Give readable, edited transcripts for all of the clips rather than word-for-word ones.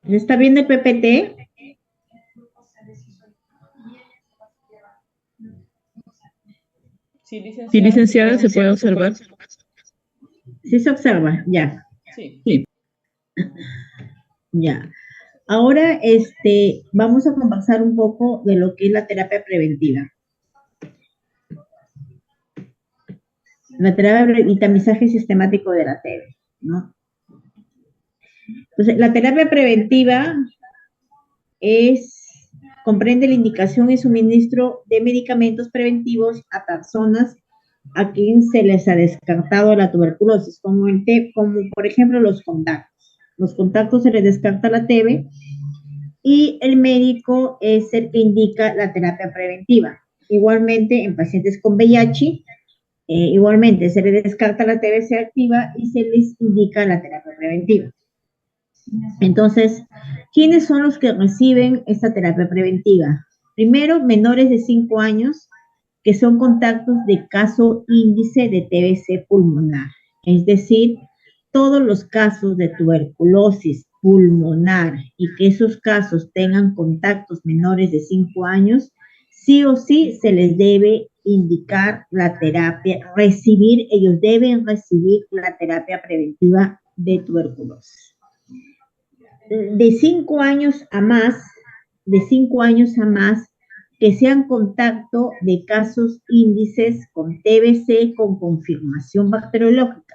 ¿Está viendo el PPT? Sí, Sí, licenciada, se puede licenciada, se puede observar. observar. Sí se observa, ya, Sí. Sí. ya. Ahora, vamos a conversar un poco de lo que es la terapia preventiva. La terapia y tamizaje sistemático de la TB, ¿no? Entonces, la terapia preventiva comprende la indicación y suministro de medicamentos preventivos a personas a quien se les ha descartado la tuberculosis, como por ejemplo los contactos. Los contactos se les descarta la TB y el médico es el que indica la terapia preventiva. Igualmente, en pacientes con VIH, igualmente se les descarta la TBC activa y se les indica la terapia preventiva. Entonces, ¿quiénes son los que reciben esta terapia preventiva? Primero, menores de 5 años que son contactos de caso índice de TBC pulmonar, es decir, todos los casos de tuberculosis pulmonar y que esos casos tengan contactos menores de 5 años, sí o sí se les debe indicar la terapia, ellos deben recibir la terapia preventiva de tuberculosis. De 5 años a más, de 5 años a más, que sean contacto de casos índices con TBC con confirmación bacteriológica.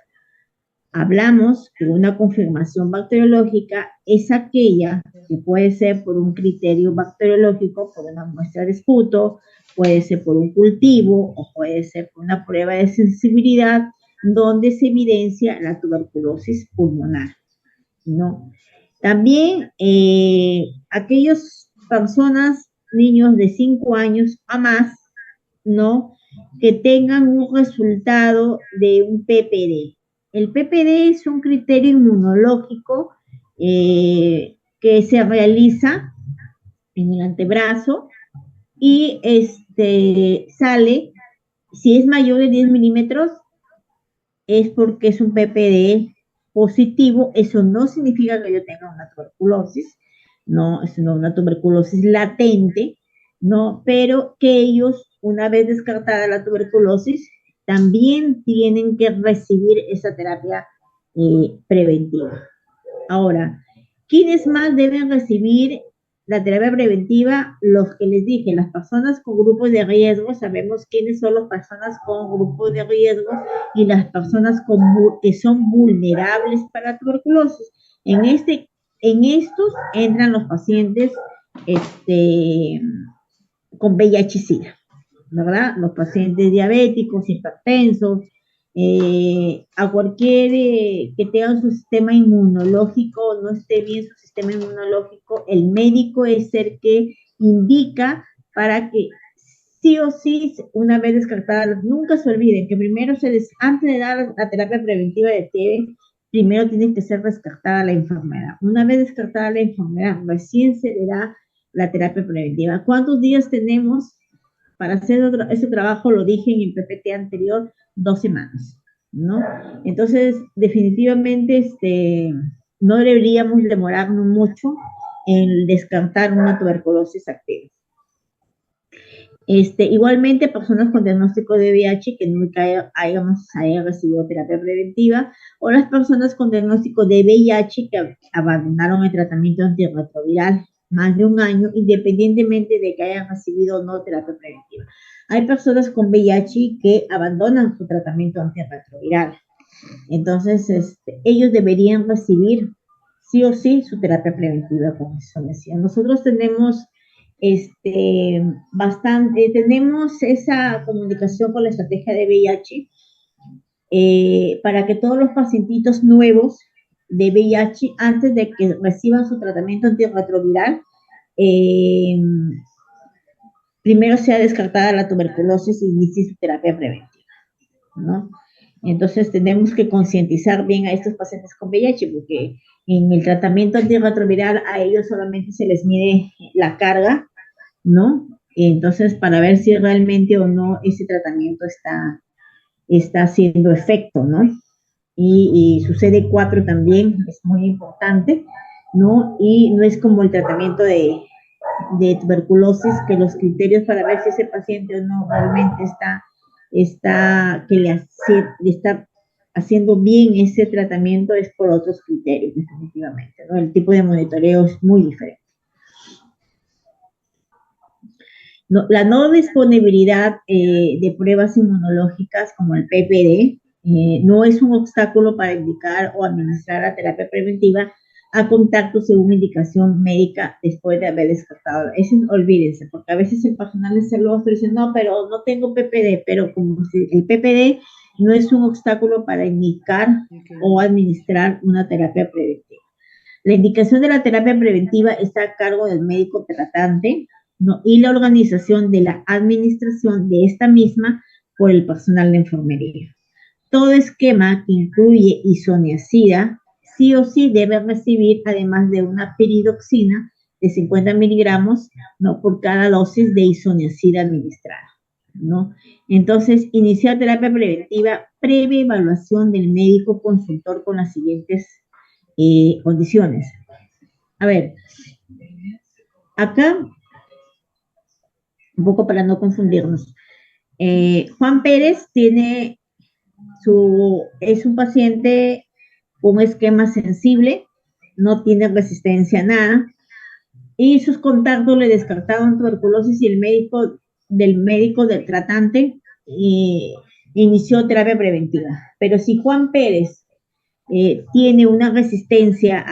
Hablamos que una confirmación bacteriológica es aquella que puede ser por un criterio bacteriológico, por una muestra de esputo, puede ser por un cultivo o puede ser por una prueba de sensibilidad donde se evidencia la tuberculosis pulmonar, ¿no? También aquellas personas, niños de 5 años a más, ¿no? Que tengan un resultado de un PPD. El PPD es un criterio inmunológico que se realiza en el antebrazo y sale, si es mayor de 10 milímetros, es porque es un PPD positivo. Eso no significa que yo tenga una tuberculosis, no, es una tuberculosis latente, ¿no? Pero que ellos, una vez descartada la tuberculosis, también tienen que recibir esa terapia preventiva. Ahora, ¿quiénes más deben recibir la terapia preventiva? Los que les dije, las personas con grupos de riesgo, sabemos quiénes son las personas con grupos de riesgo y las personas que son vulnerables para la tuberculosis. En estos entran los pacientes con VIH-Sida, ¿verdad? Los pacientes diabéticos, hipertensos, a cualquier que tenga su sistema inmunológico, no esté bien su sistema inmunológico, el médico es el que indica para que sí o sí, una vez descartada, nunca se olviden que primero antes de dar la terapia preventiva de TB, primero tiene que ser descartada la enfermedad. Una vez descartada la enfermedad, recién se le da la terapia preventiva. ¿Cuántos días tenemos para hacer ese trabajo? Lo dije en el PPT anterior, 2 semanas, ¿no? Entonces, definitivamente, no deberíamos demorarnos mucho en descartar una tuberculosis activa. Igualmente, personas con diagnóstico de VIH que nunca hayan recibido terapia preventiva, o las personas con diagnóstico de VIH que abandonaron el tratamiento antirretroviral más de un año, independientemente de que hayan recibido o no terapia preventiva. Hay personas con VIH que abandonan su tratamiento antirretroviral. Entonces, ellos deberían recibir sí o sí su terapia preventiva, como eso decía. Nosotros tenemos tenemos esa comunicación con la estrategia de VIH para que todos los pacientitos nuevos de VIH, antes de que reciban su tratamiento antirretroviral, eh, primero sea descartada la tuberculosis y inicie su terapia preventiva, ¿no? Entonces tenemos que concientizar bien a estos pacientes con VIH, porque en el tratamiento antirretroviral a ellos solamente se les mide la carga, ¿no? Entonces, para ver si realmente o no ese tratamiento está haciendo efecto, ¿no? Y su CD4 también es muy importante, ¿no? Y no es como el tratamiento de tuberculosis, que los criterios para ver si ese paciente o no realmente le está haciendo bien ese tratamiento es por otros criterios, definitivamente, ¿no? El tipo de monitoreo es muy diferente. No, la no disponibilidad de pruebas inmunológicas como el PPD no es un obstáculo para indicar o administrar la terapia preventiva a contacto según indicación médica después de haber descartado. Eso olvídense, porque a veces el personal de salud dice, no, pero no tengo PPD, pero como si el PPD no es un obstáculo para indicar o administrar una terapia preventiva. La indicación de la terapia preventiva está a cargo del médico tratante, ¿no? Y la organización de la administración de esta misma por el personal de enfermería. Todo esquema que incluye isoniazida sí o sí debe recibir, además de una piridoxina de 50 miligramos, ¿no? Por cada dosis de isoniazida administrada, ¿no? Entonces, iniciar terapia preventiva previa evaluación del médico consultor con las siguientes condiciones. A ver, acá, un poco para no confundirnos, Juan Pérez es un paciente con un esquema sensible, no tiene resistencia a nada, y sus contactos le descartaron tuberculosis y el médico del tratante inició terapia preventiva. Pero si Juan Pérez tiene una resistencia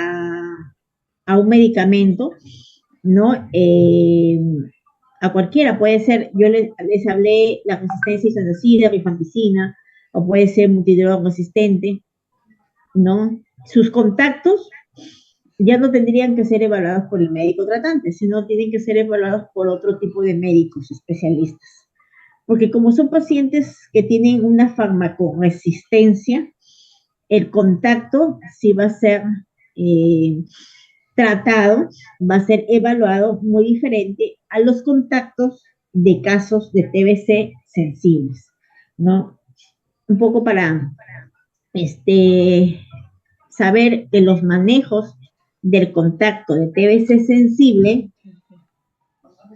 a un medicamento, ¿no? A cualquiera, puede ser, yo les hablé la resistencia isoniazida, rifampicina, o puede ser multidroga resistente, ¿no? Sus contactos ya no tendrían que ser evaluados por el médico tratante, sino tienen que ser evaluados por otro tipo de médicos especialistas. Porque como son pacientes que tienen una farmacoresistencia, el contacto sí va a ser tratado, va a ser evaluado muy diferente a los contactos de casos de TBC sensibles, ¿no? Un poco para saber que los manejos del contacto de TBC sensible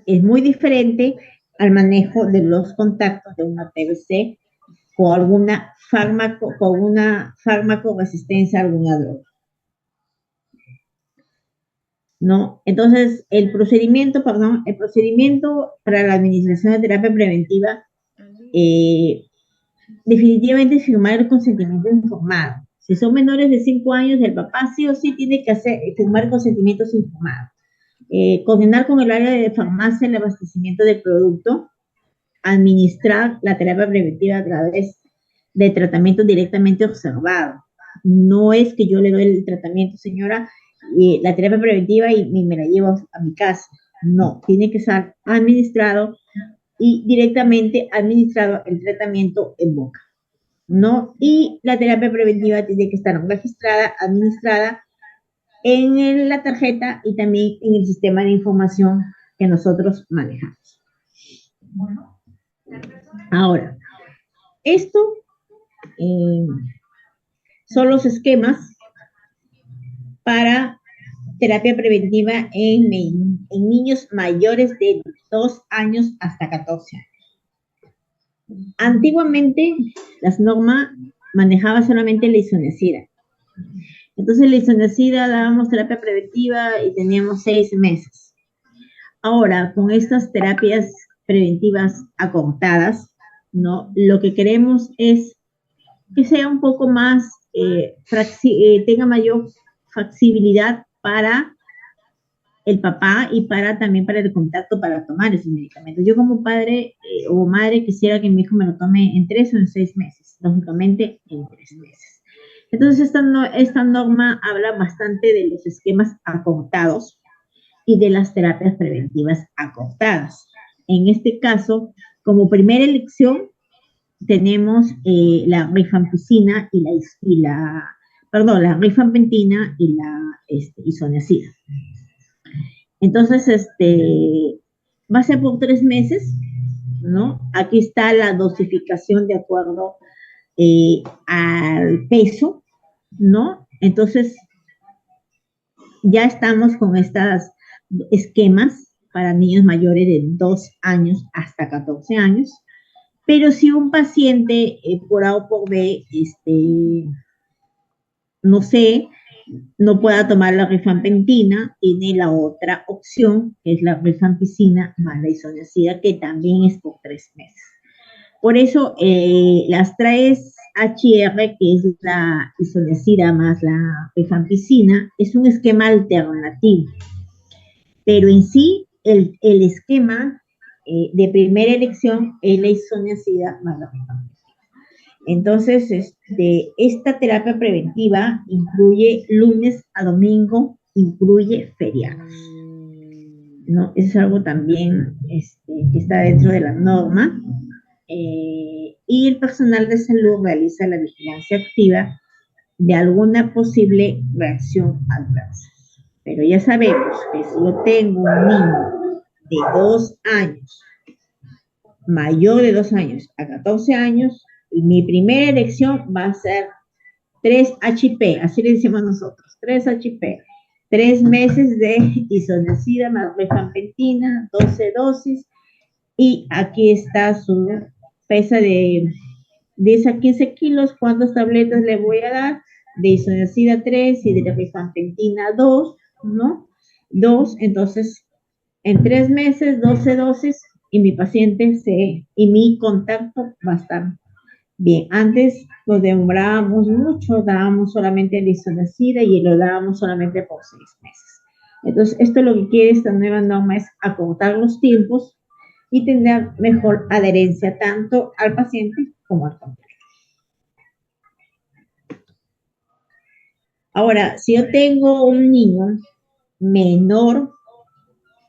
es muy diferente al manejo de los contactos de una TBC con una fármaco resistencia a alguna droga, ¿no? Entonces, el procedimiento para la administración de terapia preventiva definitivamente firmar el consentimiento informado. Si son menores de 5 años, el papá sí o sí tiene que firmar consentimientos informados. Coordinar con el área de farmacia el abastecimiento del producto, administrar la terapia preventiva a través de tratamiento directamente observado. No es que yo le doy el tratamiento, señora, la terapia preventiva y me la llevo a mi casa. No, tiene que ser administrado y directamente administrado el tratamiento en boca, ¿no? Y la terapia preventiva tiene que estar registrada, administrada en la tarjeta y también en el sistema de información que nosotros manejamos. Ahora, esto son los esquemas para terapia preventiva en niños mayores de 2 años hasta 14 años. Antiguamente, las normas manejaban solamente la isoniazida. Entonces, la isoniazida dábamos terapia preventiva y teníamos 6 meses. Ahora, con estas terapias preventivas acortadas, ¿no? Lo que queremos es que sea un poco más, tenga mayor flexibilidad para el papá y también para el contacto para tomar esos medicamentos. Yo como padre o madre quisiera que mi hijo me lo tome en 3 o en 6 meses, lógicamente en 3 meses. Entonces esta norma habla bastante de los esquemas acortados y de las terapias preventivas acortadas. En este caso, como primera elección, tenemos la rifampicina la rifampicina y la isoniazida. Entonces, va a ser por 3 meses, ¿no? Aquí está la dosificación de acuerdo al peso, ¿no? Entonces, ya estamos con estos esquemas para niños mayores de 2 años hasta 14 años, pero si un paciente por A o por B, no sé, no pueda tomar la rifampicina, tiene la otra opción, que es la rifampicina más la isoniazida, que también es por 3 meses. Por eso, las 3HR, que es la isoniazida más la rifampicina, es un esquema alternativo, pero en sí, el esquema de primera elección es la isoniazida más la rifampicina. Entonces, esta terapia preventiva incluye lunes a domingo, incluye feriados, ¿no? Eso es algo también que está dentro de la norma. Y el personal de salud realiza la vigilancia activa de alguna posible reacción adversa. Pero ya sabemos que si yo tengo un niño de 2 años, mayor de 2 años a 14 años, mi primera elección va a ser 3HP, así le decimos nosotros, 3HP, 3 meses de isoniazida más rifampicina, 12 dosis, y aquí está su pesa de 10 a 15 kilos, cuántas tabletas le voy a dar, de isoniazida 3 y de rifampicina 2, ¿no? 2, entonces, en 3 meses, 12 dosis, y mi paciente y mi contacto va a estar bien. Antes lo demorábamos mucho, dábamos solamente la isoniazida y lo dábamos solamente por 6 meses. Entonces, esto lo que quiere esta nueva norma es acortar los tiempos y tener mejor adherencia tanto al paciente como al contacto. Ahora, si yo tengo un niño menor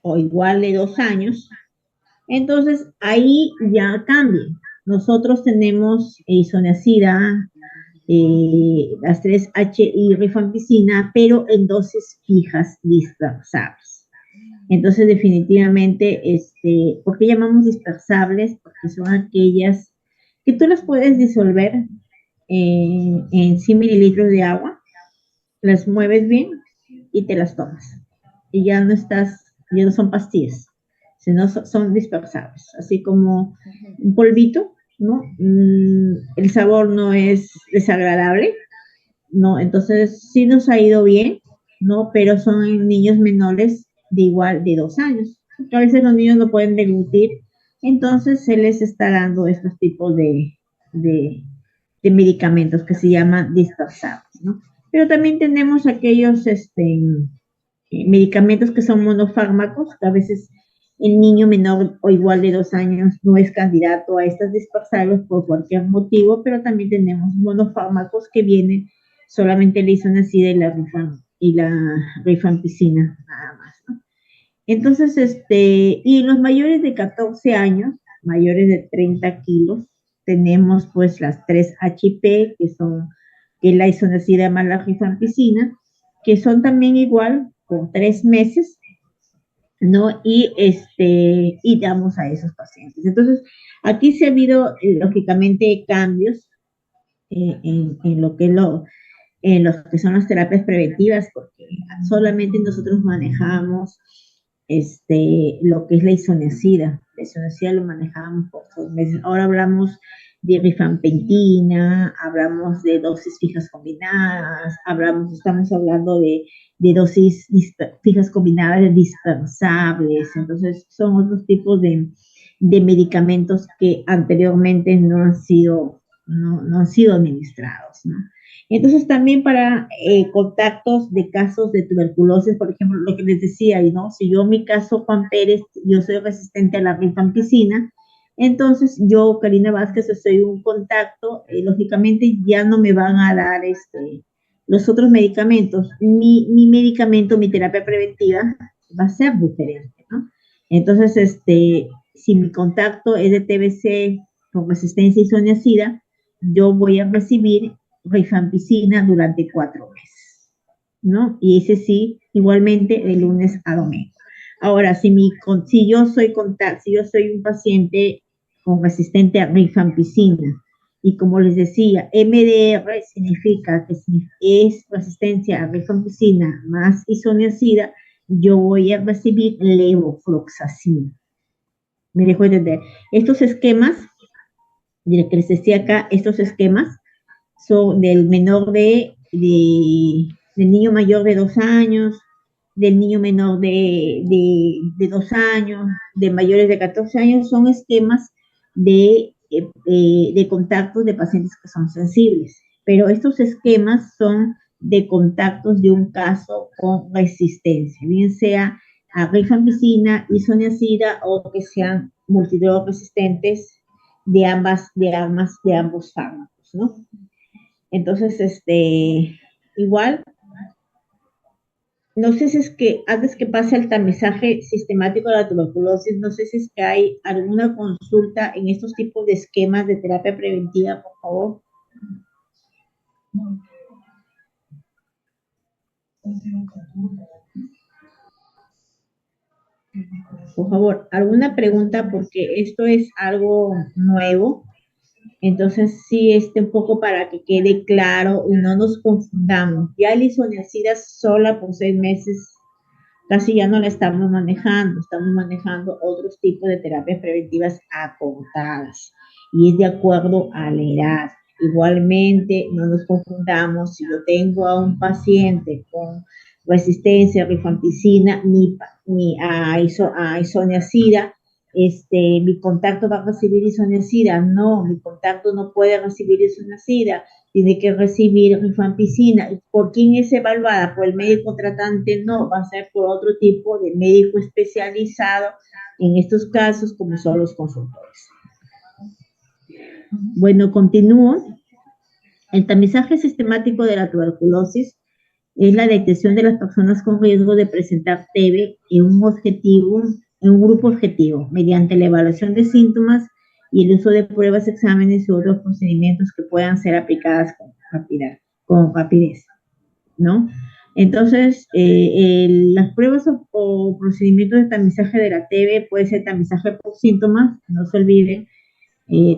o igual de 2 años, entonces ahí ya cambia. Nosotros tenemos isoniazida, las 3H y rifampicina, pero en dosis fijas dispersables. Entonces, definitivamente, ¿por qué llamamos dispersables? Porque son aquellas que tú las puedes disolver en 100 mililitros de agua, las mueves bien y te las tomas. Y ya no son pastillas, sino son dispersables, así como un polvito, ¿no? El sabor no es desagradable, ¿no? Entonces sí nos ha ido bien, ¿no? Pero son niños menores de igual de 2 años. A veces los niños no pueden deglutir, entonces se les está dando estos tipos de, de medicamentos que se llaman dispersables, ¿no? Pero también tenemos aquellos medicamentos que son monofármacos, que a veces el niño menor o igual de 2 años no es candidato a estas dispersables por cualquier motivo, pero también tenemos monofármacos que vienen solamente la isoniazida y la rifampicina, nada más, ¿no? Entonces, y los mayores de 14 años, mayores de 30 kilos, tenemos pues las 3HP, que es la isoniazida más la rifampicina, que son también igual por 3 meses, ¿no? Y damos a esos pacientes. Entonces, aquí se ha habido, lógicamente, cambios en lo que en lo que son las terapias preventivas, porque solamente nosotros manejamos lo que es la isoniazida. La isoniazida lo manejamos por 2 meses. Ahora hablamos de rifampicina, hablamos de dosis fijas combinadas, estamos hablando de dosis fijas combinadas dispersables. Entonces, son otros tipos de medicamentos que anteriormente no han sido administrados, ¿no? Entonces, también para contactos de casos de tuberculosis, por ejemplo, lo que les decía, ¿no? Si yo, en mi caso, Juan Pérez, yo soy resistente a la rifampicina, entonces yo, Karina Vázquez, soy un contacto, lógicamente ya no me van a dar los otros medicamentos. Mi medicamento, mi terapia preventiva va a ser diferente, ¿no? Entonces, si mi contacto es de TBC con resistencia isoniazida, yo voy a recibir rifampicina durante 4 meses, ¿no? Y ese sí, igualmente de lunes a domingo. Ahora, si yo soy un paciente con resistente a rifampicina Y como les decía, MDR significa que si es resistencia a rifampicina más isoniazida, yo voy a recibir levofloxacina. Me dejo entender. Estos esquemas, que les decía acá, estos esquemas son del menor del niño mayor de 2 años, del niño menor de 2 años, de mayores de 14 años, son esquemas de contactos de pacientes que son sensibles. Pero estos esquemas son de contactos de un caso con resistencia, bien sea a rifampicina, isoniazida o que sean multidrog resistentes de ambos fármacos, ¿no? Entonces, igual, no sé si es que antes que pase el tamizaje sistemático de la tuberculosis, no sé si es que hay alguna consulta en estos tipos de esquemas de terapia preventiva, por favor. Por favor, alguna pregunta porque esto es algo nuevo. Entonces, sí, un poco para que quede claro y no nos confundamos. Ya la isoniazida sola por 6 meses casi ya no la estamos manejando otros tipos de terapias preventivas acortadas y es de acuerdo a la edad. Igualmente, no nos confundamos, si yo tengo a un paciente con resistencia a rifampicina a isoniazida, mi contacto va a recibir isoniazida. No, mi contacto no puede recibir isoniazida, tiene que recibir rifampicina. ¿Por quién es evaluada? Por el médico tratante. No, va a ser por otro tipo de médico especializado en estos casos, como son los consultores. Bueno, continúo. El tamizaje sistemático de la tuberculosis es la detección de las personas con riesgo de presentar TB en un grupo objetivo, mediante la evaluación de síntomas y el uso de pruebas, exámenes y otros procedimientos que puedan ser aplicadas con rapidez, ¿no? Entonces, las pruebas o procedimientos de tamizaje de la TB puede ser tamizaje por síntomas, no se olviden,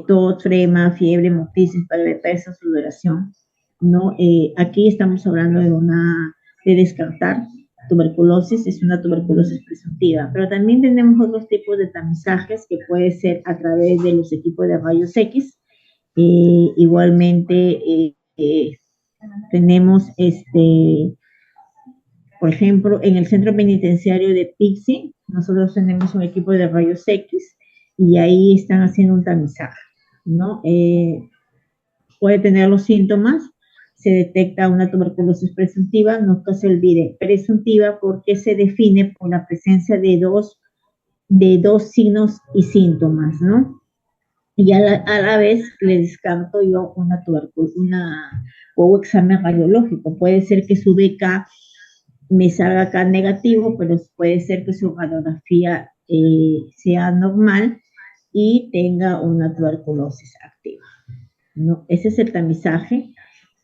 tos, flema, fiebre, hemoptisis, pérdida de peso, sudoración, ¿no? Aquí estamos hablando de descartar tuberculosis, es una tuberculosis presuntiva, pero también tenemos otros tipos de tamizajes que puede ser a través de los equipos de rayos X. Igualmente, tenemos por ejemplo, en el centro penitenciario de Pixi, nosotros tenemos un equipo de rayos X y ahí están haciendo un tamizaje, ¿no? Puede tener los síntomas, se detecta una tuberculosis presuntiva, no se olvide, presuntiva porque se define por la presencia de dos signos y síntomas, ¿no? Y a la vez le descarto yo una o examen radiológico. Puede ser que su BK me salga acá negativo, pero puede ser que su radiografía sea normal y tenga una tuberculosis activa, ¿no? Ese es el tamizaje.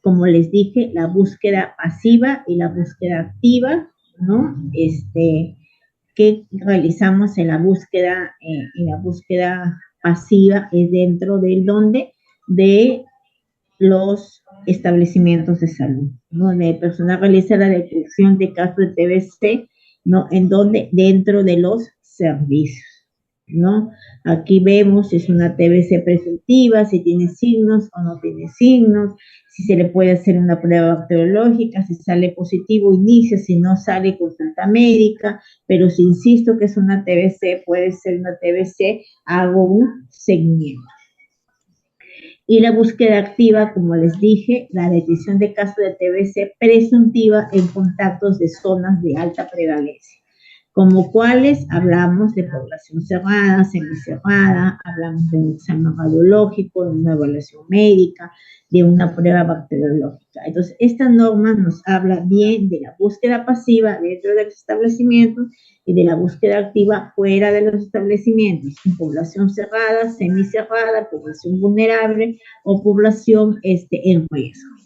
Como les dije, la búsqueda pasiva y la búsqueda activa, ¿no? Que realizamos en la búsqueda pasiva es dentro de los establecimientos de salud, ¿no? El personal realiza la detección de casos de TBC, ¿no? Dentro de los servicios, ¿no? Aquí vemos si es una TBC presuntiva, si tiene signos o no tiene signos, si se le puede hacer una prueba bacteriológica, si sale positivo, inicia, si no sale, consulta médica, pero si insisto que es una TBC, puede ser una TBC, hago un seguimiento. Y la búsqueda activa, como les dije, la detección de casos de TBC presuntiva en contactos de zonas de alta prevalencia, como cuáles hablamos de población cerrada, semicerrada, hablamos de un examen radiológico, de una evaluación médica, de una prueba bacteriológica. Entonces, esta norma nos habla bien de la búsqueda pasiva dentro de los establecimientos y de la búsqueda activa fuera de los establecimientos, en población cerrada, semicerrada, población vulnerable o población en riesgo.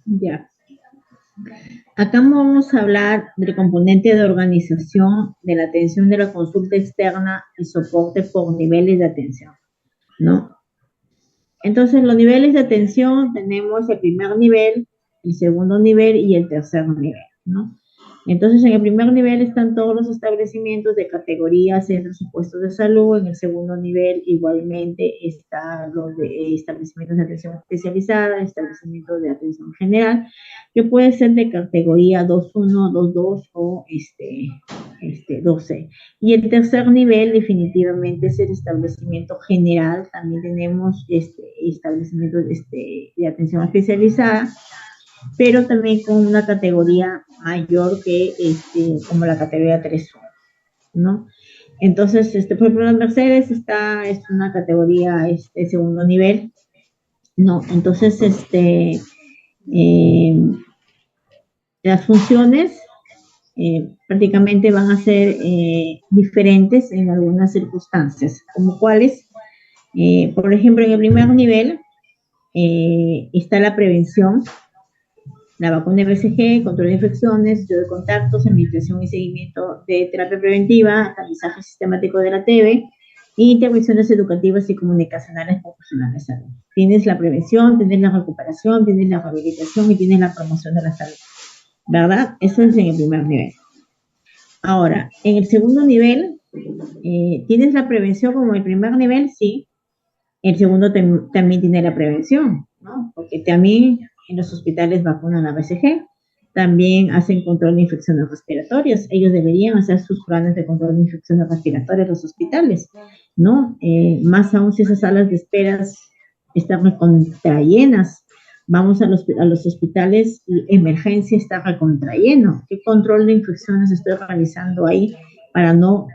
Ya. Acá vamos a hablar del componente de organización de la atención de la consulta externa y soporte por niveles de atención, ¿no? Entonces, los niveles de atención tenemos el primer nivel, el segundo nivel y el tercer nivel, ¿no? Entonces, en el primer nivel están todos los establecimientos de categoría, centros y puestos de salud. En el segundo nivel, igualmente, están los de establecimientos de atención especializada, establecimientos de atención general, que puede ser de categoría 2.1, 2.2 o 2C. Y el tercer nivel definitivamente es el establecimiento general. También tenemos establecimientos de atención especializada, pero también con una categoría mayor que como la categoría 3.1, ¿no? Entonces, por ejemplo, las Mercedes es una categoría segundo nivel, ¿no? Entonces, las funciones prácticamente van a ser diferentes en algunas circunstancias, como cuáles, por ejemplo, en el primer nivel está la prevención, la vacuna de BCG, control de infecciones, estudio de contactos, administración y seguimiento de terapia preventiva, aprendizaje sistemático de la TB, y intervenciones educativas y comunicacionales con personal de salud. Tienes la prevención, tienes la recuperación, tienes la rehabilitación y tienes la promoción de la salud, ¿verdad? Eso es en el primer nivel. Ahora, en el segundo nivel, ¿tienes la prevención como el primer nivel? Sí. El segundo también tiene la prevención, ¿no? Porque también en los hospitales vacunan a BCG, también hacen control de infecciones respiratorias. Ellos deberían hacer sus planes de control de infecciones respiratorias en los hospitales, ¿no? Más aún si esas salas de esperas están recontrallenas. Vamos a los hospitales y emergencia está recontralleno. ¿Qué control de infecciones estoy realizando ahí para no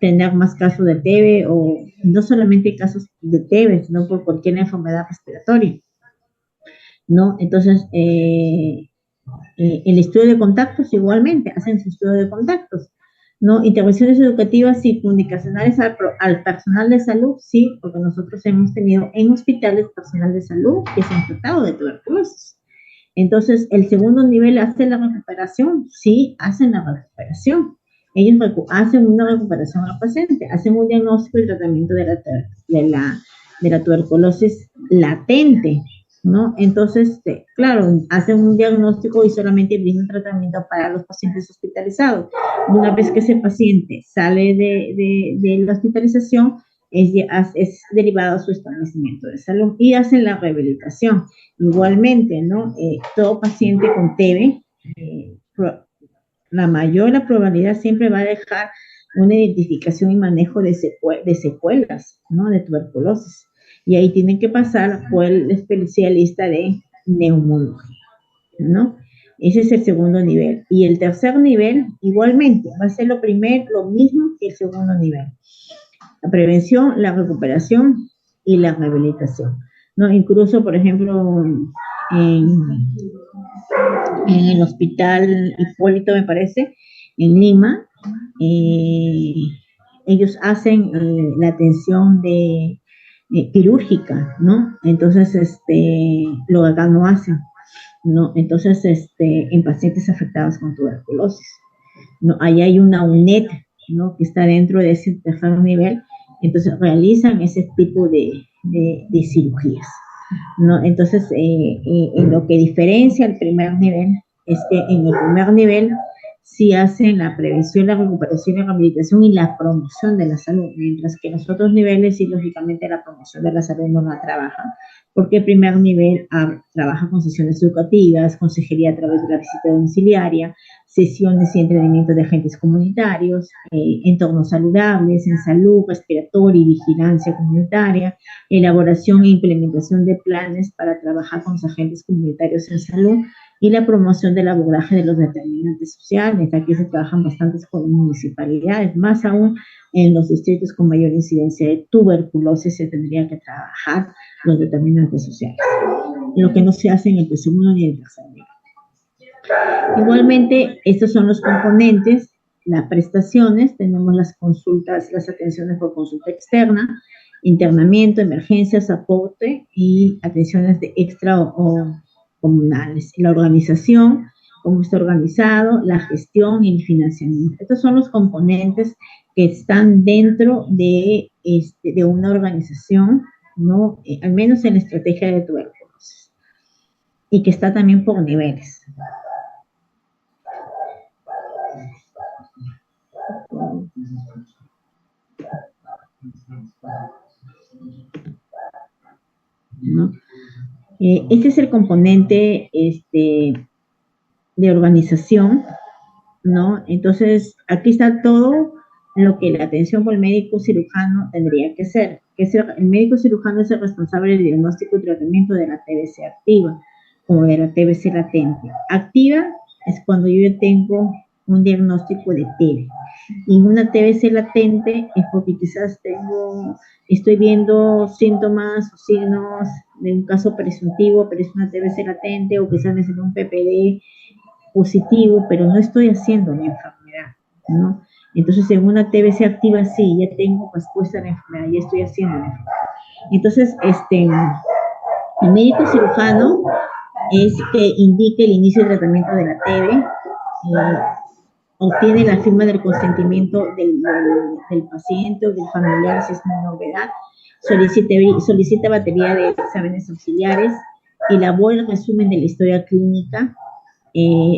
tener más casos de TB o no solamente casos de TB, sino por cualquier enfermedad respiratoria, ¿no? Entonces, el estudio de contactos igualmente, hacen su estudio de contactos, ¿no? Intervenciones educativas y comunicacionales al personal de salud, sí, porque nosotros hemos tenido en hospitales personal de salud que se han tratado de tuberculosis. Entonces, el segundo nivel hace la recuperación, sí, hacen la recuperación. Ellos hacen una recuperación al paciente, hacen un diagnóstico y tratamiento de la tuberculosis latente, ¿no? Entonces, claro, hacen un diagnóstico y solamente brindan tratamiento para los pacientes hospitalizados. Una vez que ese paciente sale de la hospitalización, es derivado a su establecimiento de salud y hacen la rehabilitación. Igualmente, ¿no? Todo paciente con TB, la mayor probabilidad siempre va a dejar una identificación y manejo de secuelas, ¿no? De tuberculosis. Y ahí tienen que pasar por el especialista de neumología, ¿no? Ese es el segundo nivel. Y el tercer nivel, igualmente, va a ser lo mismo que el segundo nivel. La prevención, la recuperación y la rehabilitación, ¿no? Incluso, por ejemplo, en el hospital Hipólito, me parece, en Lima, ellos hacen la atención quirúrgica, ¿no? Entonces, lo acá no hacen, ¿no? Entonces, en pacientes afectados con tuberculosis, ¿no? Ahí hay una UNED, ¿no? Que está dentro de ese tercer nivel, entonces realizan ese tipo de cirugías, ¿no? Entonces, en lo que diferencia el primer nivel es que en el primer nivel sí hacen la prevención, la recuperación, la rehabilitación y la promoción de la salud, mientras que en los otros niveles sí, lógicamente, la promoción de la salud no la trabaja, porque el primer nivel trabaja con sesiones educativas, consejería a través de la visita domiciliaria, sesiones y entrenamiento de agentes comunitarios, entornos saludables en salud, respiratoria y vigilancia comunitaria, elaboración e implementación de planes para trabajar con los agentes comunitarios en salud y la promoción del abordaje de los determinantes sociales. Aquí se trabajan bastantes con municipalidades, más aún en los distritos con mayor incidencia de tuberculosis se tendría que trabajar los determinantes sociales, lo que no se hace en el tercer mundo ni en el tercer nivel. Igualmente, estos son los componentes, las prestaciones, tenemos las consultas, las atenciones por consulta externa, internamiento, emergencias, aporte y atenciones de extra o comunales. La organización, cómo está organizado, la gestión y el financiamiento. Estos son los componentes que están dentro de una organización, ¿no? Al menos en la estrategia de tuberculosis, y que está también por niveles. ¿No? Este es el componente de organización, ¿no? Entonces, aquí está todo lo que la atención por el médico cirujano tendría que ser. El médico cirujano es el responsable del diagnóstico y tratamiento de la TBC activa, como de la TBC latente. Activa es cuando yo tengo un diagnóstico de TB. Y una TBC latente es porque quizás estoy viendo síntomas o signos de un caso presuntivo, pero es una TBC latente, o quizás necesito un PPD positivo, pero no estoy haciendo la enfermedad, ¿no? Entonces, en una TBC activa, sí, ya tengo respuesta a la enfermedad, ya estoy haciendo la enfermedad. Entonces, el médico cirujano es que indique el inicio de tratamiento de la TB, obtiene la firma del consentimiento del paciente o del familiar si es menor de edad, solicita batería de exámenes auxiliares, elabora el resumen de la historia clínica,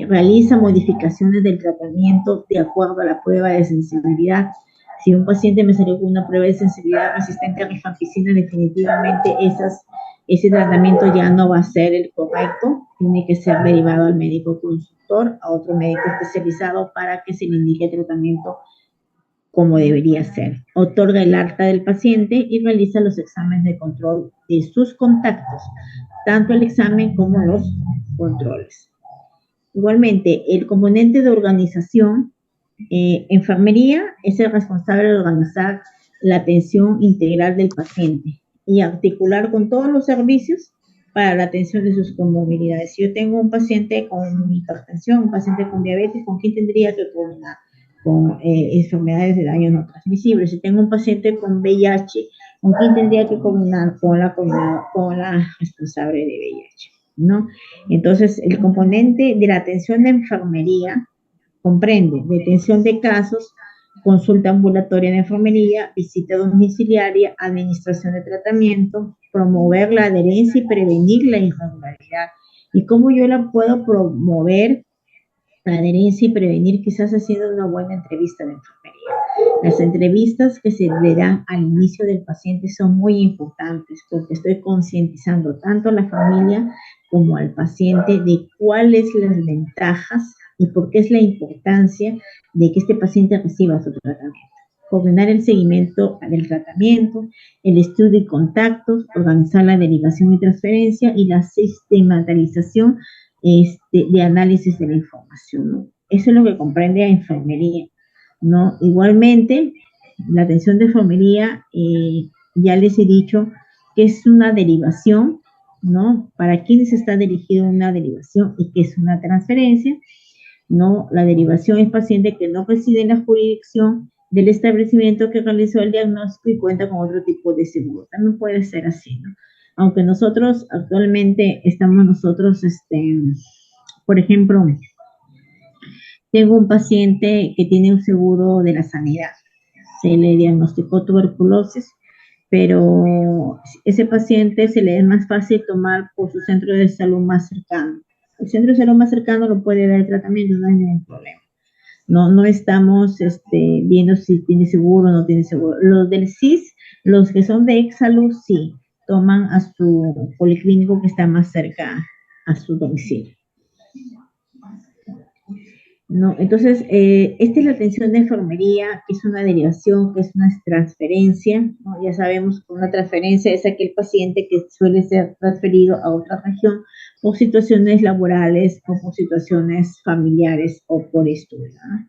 realiza modificaciones del tratamiento de acuerdo a la prueba de sensibilidad. Si un paciente me salió con una prueba de sensibilidad resistente a rifampicina, definitivamente ese tratamiento ya no va a ser el correcto, tiene que ser derivado al médico consultor, a otro médico especializado para que se le indique el tratamiento como debería ser. Otorga el alta del paciente y realiza los exámenes de control de sus contactos, tanto el examen como los controles. Igualmente, el componente de organización, enfermería es el responsable de organizar la atención integral del paciente y articular con todos los servicios para la atención de sus comorbilidades. Si yo tengo un paciente con hipertensión, un paciente con diabetes, ¿con quién tendría que coordinar? Con enfermedades de daño no transmisible. Si tengo un paciente con VIH, ¿con quién tendría que coordinar? Con la responsable de VIH, ¿no? Entonces, el componente de la atención de enfermería comprende detención de casos, consulta ambulatoria en enfermería, visita domiciliaria, administración de tratamiento, promover la adherencia y prevenir la irregularidad. ¿Y cómo yo la puedo promover, la adherencia y prevenir? Quizás haciendo una buena entrevista de enfermería. Las entrevistas que se le dan al inicio del paciente son muy importantes porque estoy concientizando tanto a la familia como al paciente de cuáles las ventajas y por qué es la importancia de que este paciente reciba su tratamiento. Coordinar el seguimiento del tratamiento, el estudio y contactos, organizar la derivación y transferencia y la sistematización de análisis de la información, ¿no? Eso es lo que comprende a enfermería, ¿no? Igualmente, la atención de enfermería, ya les he dicho que es una derivación, ¿no? Para quienes está dirigido una derivación y que es una transferencia, ¿no? La derivación es paciente que no reside en la jurisdicción del establecimiento que realizó el diagnóstico y cuenta con otro tipo de seguro. También puede ser así, ¿no? Aunque nosotros actualmente por ejemplo, tengo un paciente que tiene un seguro de la sanidad, se le diagnosticó tuberculosis, pero ese paciente se le es más fácil tomar por su centro de salud más cercano. El centro de salud más cercano lo puede dar el tratamiento, no hay ningún problema. No estamos viendo si tiene seguro o no tiene seguro. Los del CIS, los que son de Exsalud, sí, toman a su policlínico que está más cerca a su domicilio. ¿no? Entonces, esta es la atención de enfermería, que es una derivación, que es una transferencia, ¿no? Ya sabemos que una transferencia es aquel paciente que suele ser transferido a otra región por situaciones laborales o por situaciones familiares o por estudio, ¿no?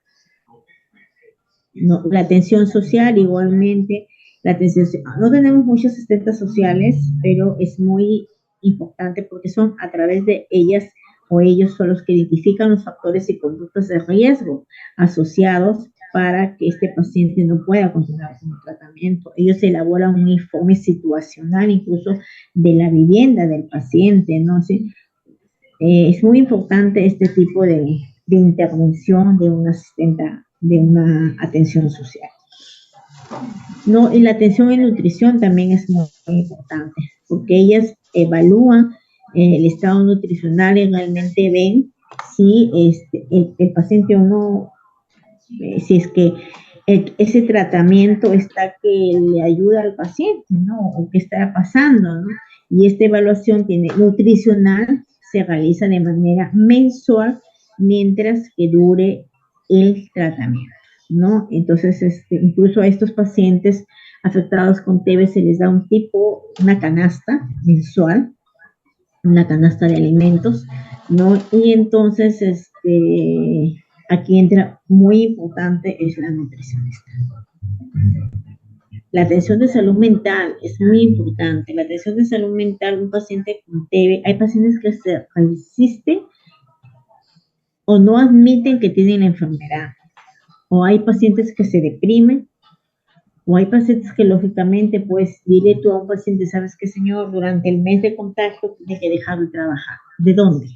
No, la atención social igualmente, no tenemos muchas asistentas sociales, pero es muy importante porque son a través de ellas o ellos son los que identifican los factores y conductas de riesgo asociados para que este paciente no pueda continuar con el tratamiento. Ellos elaboran un informe situacional incluso de la vivienda del paciente, ¿no? ¿Sí? Es muy importante este tipo de intervención de una asistenta, de una atención social. No, y la atención en nutrición también es muy, muy importante, porque ellas evalúan el estado nutricional y realmente ven si el paciente o no, si es que ese tratamiento está que le ayuda al paciente, ¿no? O qué está pasando, ¿no? Y esta evaluación nutricional se realiza de manera mensual mientras que dure el tratamiento, ¿no? Entonces, incluso a estos pacientes afectados con TB se les da una canasta mensual, una canasta de alimentos, ¿no? Y entonces, aquí entra muy importante es la nutricionista. La atención de salud mental es muy importante. La atención de salud mental, un paciente con TB, hay pacientes que se resisten o no admiten que tienen la enfermedad, o hay pacientes que se deprimen, o hay pacientes que lógicamente, pues, dile tú a un paciente, ¿sabes qué, señor? Durante el mes de contagio tiene que dejar de trabajar. ¿De dónde?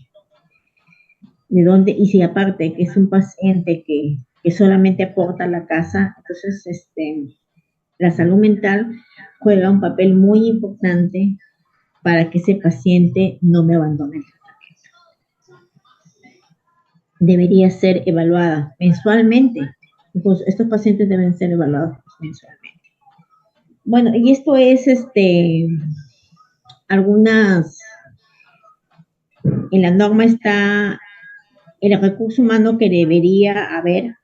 ¿De dónde? Y si aparte que es un paciente que solamente aporta a la casa, entonces, la salud mental juega un papel muy importante para que ese paciente no me abandone. Debería ser evaluada mensualmente. Pues estos pacientes deben ser evaluados mensualmente. Bueno, y esto es algunas, en la norma está el recurso humano que debería haber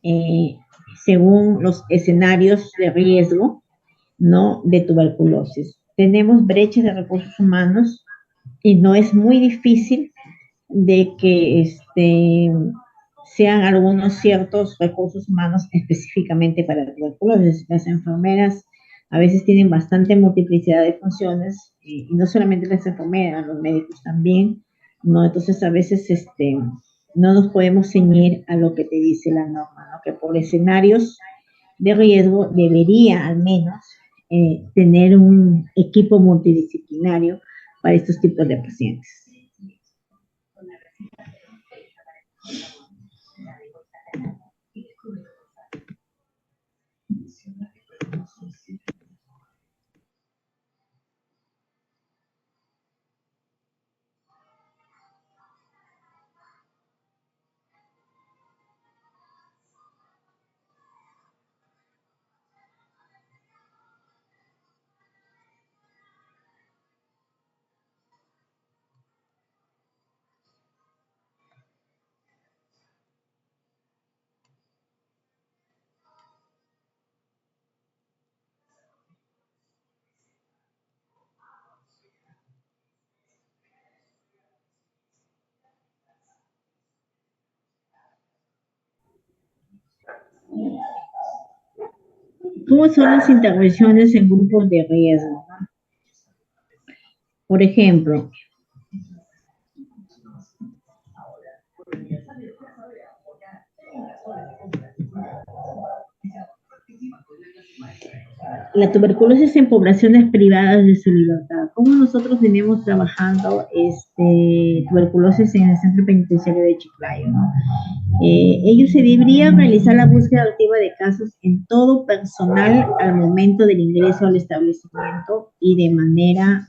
eh, según los escenarios de riesgo, ¿no? De tuberculosis. Tenemos brechas de recursos humanos y no es muy difícil de que sean algunos ciertos recursos humanos específicamente para la tuberculosis. Las enfermeras a veces tienen bastante multiplicidad de funciones y no solamente las enfermeras, los médicos también, ¿no? Entonces a veces no nos podemos ceñir a lo que te dice la norma, ¿no? Que por escenarios de riesgo debería al menos tener un equipo multidisciplinario para estos tipos de pacientes. ¿Cómo son las intervenciones en grupos de riesgo? Por ejemplo, la tuberculosis en poblaciones privadas de su libertad. ¿Cómo nosotros venimos trabajando tuberculosis en el centro penitenciario de Chiclayo, ¿no? Ellos se deberían realizar la búsqueda activa de casos en todo personal al momento del ingreso al establecimiento y de manera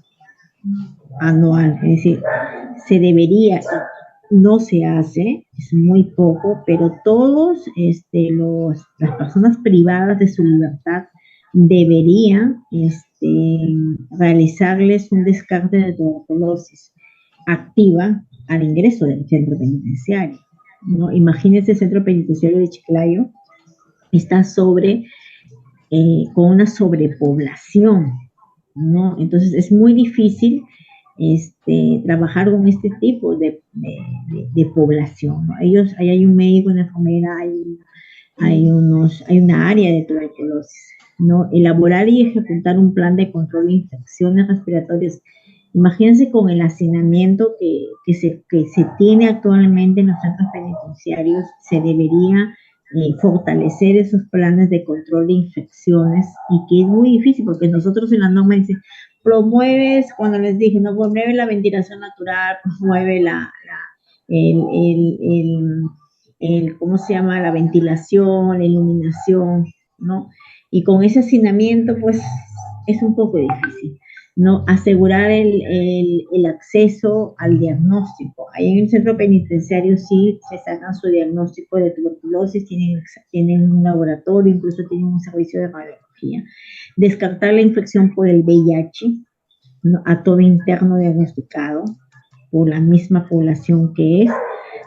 anual. Es decir, se debería, no se hace, es muy poco, pero todos las personas privadas de su libertad deberían realizarles un descarte de tuberculosis activa al ingreso del centro penitenciario. ¿no? Imagínense el centro penitenciario de Chiclayo, está con una sobrepoblación, ¿no? Entonces es muy difícil trabajar con este tipo de población, ¿no? Ahí hay un médico, una enfermera, hay una área de tuberculosis, ¿no? Elaborar y ejecutar un plan de control de infecciones respiratorias. Imagínense con el hacinamiento que se tiene actualmente en los centros penitenciarios, se debería fortalecer esos planes de control de infecciones, y que es muy difícil porque nosotros en la norma dice, promueves, cuando les dije, no, promueve la ventilación natural, promueve el, el, el, ¿cómo se llama? La ventilación, la iluminación, ¿no? Y con ese hacinamiento, pues, es un poco difícil, ¿no? Asegurar el acceso al diagnóstico. Ahí en el centro penitenciario sí se sacan su diagnóstico de tuberculosis, tienen un laboratorio, incluso tienen un servicio de radiología. Descartar la infección por el VIH, ¿no? A todo interno diagnosticado por la misma población que es,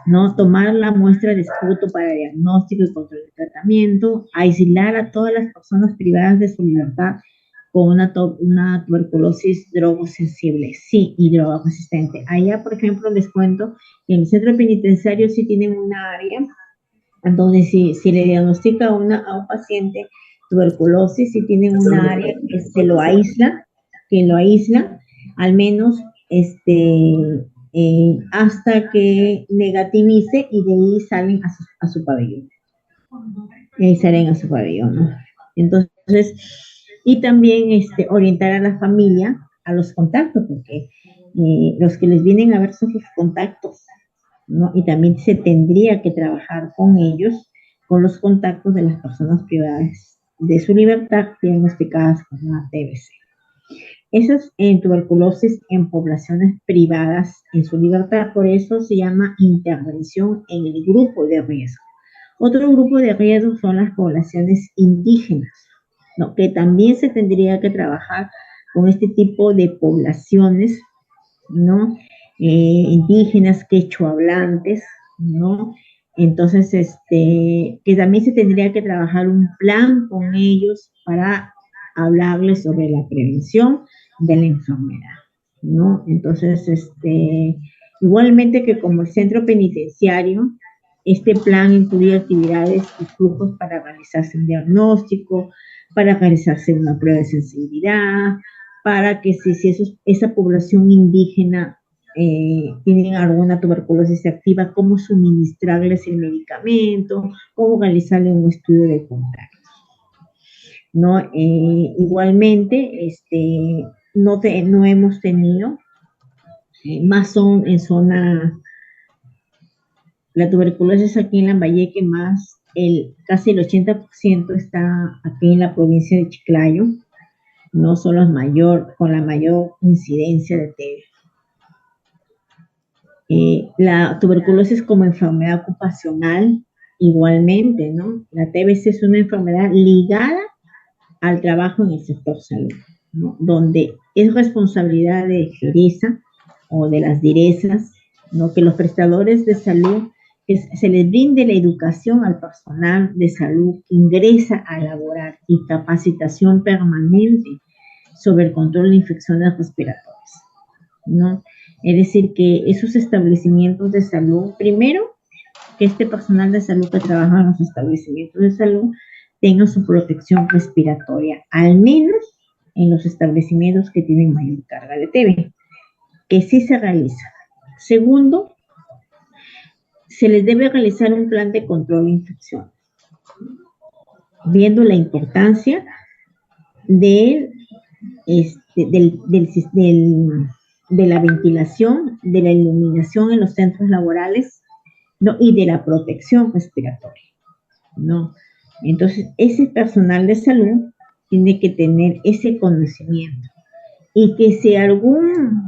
¿no? Tomar la muestra de esputo para diagnóstico y control de tratamiento, aislar a todas las personas privadas de su libertad con una tuberculosis drogosensible, sí, y drogoresistente. Allá, por ejemplo, les cuento que en el centro penitenciario sí tienen una área donde si le diagnostica a un paciente tuberculosis, si tienen una área que lo aísla, al menos hasta que negativice, y de ahí salen a su pabellón. Y ahí salen a su pabellón, ¿no? Entonces, y también orientar a la familia a los contactos, porque los que les vienen a ver son sus contactos, ¿no? Y también se tendría que trabajar con ellos, con los contactos de las personas privadas de su libertad diagnosticadas con una TBC. Eso es en tuberculosis en poblaciones privadas en su libertad, por eso se llama intervención en el grupo de riesgo. Otro grupo de riesgo son las poblaciones indígenas, ¿no? Que también se tendría que trabajar con este tipo de poblaciones, ¿no? Indígenas, quechohablantes, ¿no? Entonces, que también se tendría que trabajar un plan con ellos para hablarles sobre la prevención de la enfermedad, ¿no? Entonces, igualmente que como el centro penitenciario, este plan incluye actividades y flujos para realizarse un diagnóstico, para realizarse una prueba de sensibilidad, para que si esa población indígena tienen alguna tuberculosis activa, cómo suministrarles el medicamento, cómo realizarle un estudio de contacto, ¿no? Igualmente, no hemos tenido, más son en zona, la tuberculosis aquí en Lambayeque, más casi el 80% está aquí en la provincia de Chiclayo, no son los con la mayor incidencia de TB. La tuberculosis como enfermedad ocupacional, igualmente, ¿no? La TBC es una enfermedad ligada al trabajo en el sector salud, ¿no? Donde es responsabilidad de Geresa o de las direzas, ¿no? Que los prestadores de salud, que se les brinde la educación al personal de salud que ingresa a laborar, y capacitación permanente sobre el control de infecciones respiratorias, ¿no? Es decir, que esos establecimientos de salud, primero, que este personal de salud que trabaja en los establecimientos de salud tenga su protección respiratoria, al menos en los establecimientos que tienen mayor carga de TB, que sí se realiza. Segundo, se les debe realizar un plan de control de infecciones, viendo la importancia de la ventilación, de la iluminación en los centros laborales, ¿no? Y de la protección respiratoria, ¿no? Entonces, ese personal de salud tiene que tener ese conocimiento, y que si algún,